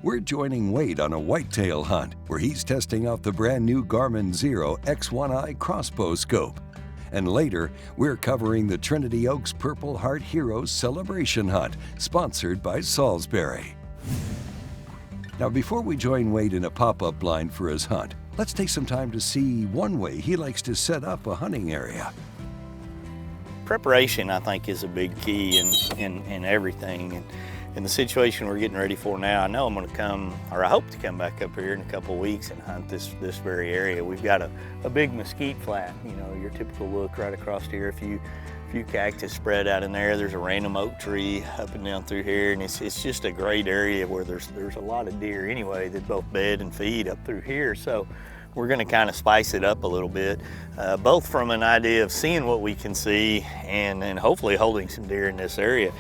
We're joining Wade on a whitetail hunt where he's testing out the brand new Garmin Zero X1i crossbow scope. And later, we're covering the Trinity Oaks Purple Heart Heroes Celebration Hunt, sponsored by Salisbury. Now, before we join Wade in a pop-up blind for his hunt, let's take some time to see one way he likes to set up a hunting area. Preparation, I think, is a big key in everything. And in the situation we're getting ready for now, I know I'm going to come, or I hope to come back up here in a couple of weeks and hunt this very area. We've got a big mesquite flat, you know, your typical look right across here. A few cactus spread out in there. There's a random oak tree up and down through here, and it's just a great area where there's a lot of deer anyway that both bed and feed up through here. So we're going to kind of spice it up a little bit, both from an idea of seeing what we can see and hopefully holding some deer in this area.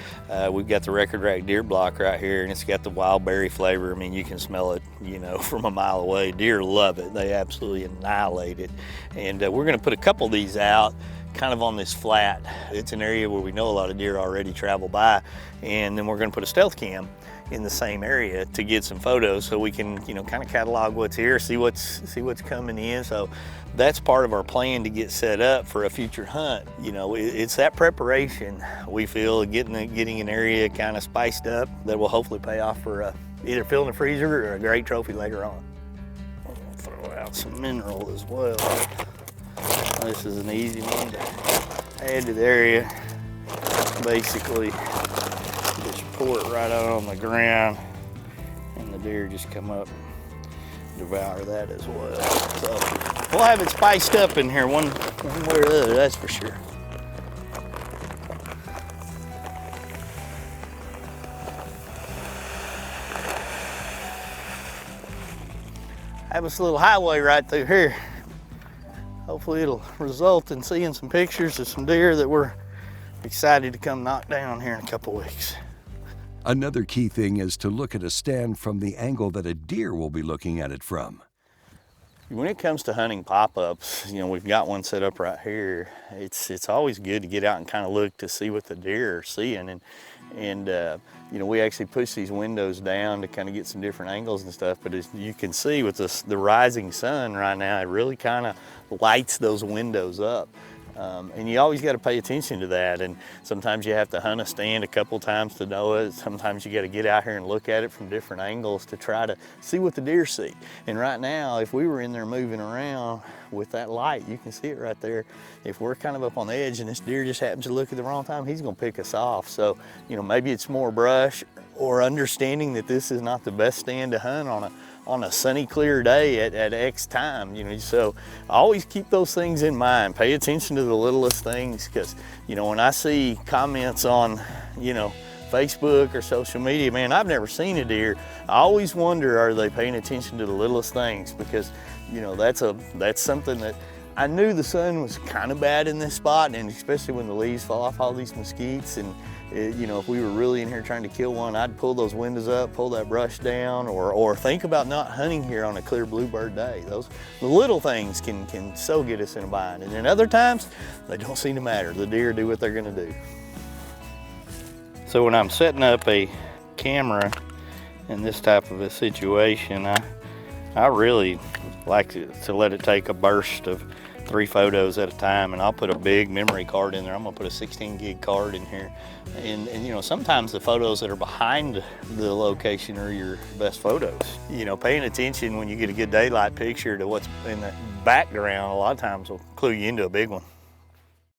We've got the record rack deer block right here, and it's got the wild berry flavor. I mean, you can smell it, you know, from a mile away. Deer love it. They absolutely annihilate it. And we're going to put a couple of these out kind of on this flat. It's an area where we know a lot of deer already travel by, and then we're going to put a stealth cam in the same area to get some photos so we can, you know, kind of catalog what's here, see what's coming in. So that's part of our plan to get set up for a future hunt. You know, it's that preparation, we feel, getting an area kind of spiced up that will hopefully pay off for either filling the freezer or a great trophy later on. I'll throw out some mineral as well. This is an easy one to add to the area. Basically, just pour it right out on the ground, and the deer just come up and devour that as well. So we'll have it spiced up in here one way or the other, that's for sure. Have this little highway right through here. Hopefully it'll result in seeing some pictures of some deer that we're excited to come knock down here in a couple weeks. Another key thing is to look at a stand from the angle that a deer will be looking at it from. When it comes to hunting pop-ups, you know, we've got one set up right here. It's always good to get out and kind of look to see what the deer are seeing. And you know, we actually push these windows down to kind of get some different angles and stuff, but as you can see with the rising sun right now, it really kind of lights those windows up. And you always got to pay attention to that, and sometimes you have to hunt a stand a couple times to know it. Sometimes you got to get out here and look at it from different angles to try to see what the deer see. And right now, if we were in there moving around with that light, you can see it right there. If we're kind of up on the edge and this deer just happens to look at the wrong time, he's going to pick us off. So, you know, maybe it's more brush or understanding that this is not the best stand to hunt on a sunny, clear day at X time, you know. So always keep those things in mind. Pay attention to the littlest things, because, you know, when I see comments on, you know, Facebook or social media, man, I've never seen a deer. I always wonder, are they paying attention to the littlest things? Because, you know, that's something that I knew the sun was kind of bad in this spot, and especially when the leaves fall off all these mesquites. And you know, if we were really in here trying to kill one, I'd pull those windows up, pull that brush down, or think about not hunting here on a clear bluebird day. The little things can so get us in a bind. And then other times, they don't seem to matter. The deer do what they're gonna do. So when I'm setting up a camera in this type of a situation, I really like to let it take a burst of 3 photos at a time, and I'll put a big memory card in there. I'm gonna put a 16 gig card in here. And you know, sometimes the photos that are behind the location are your best photos. You know, paying attention when you get a good daylight picture to what's in the background a lot of times will clue you into a big one.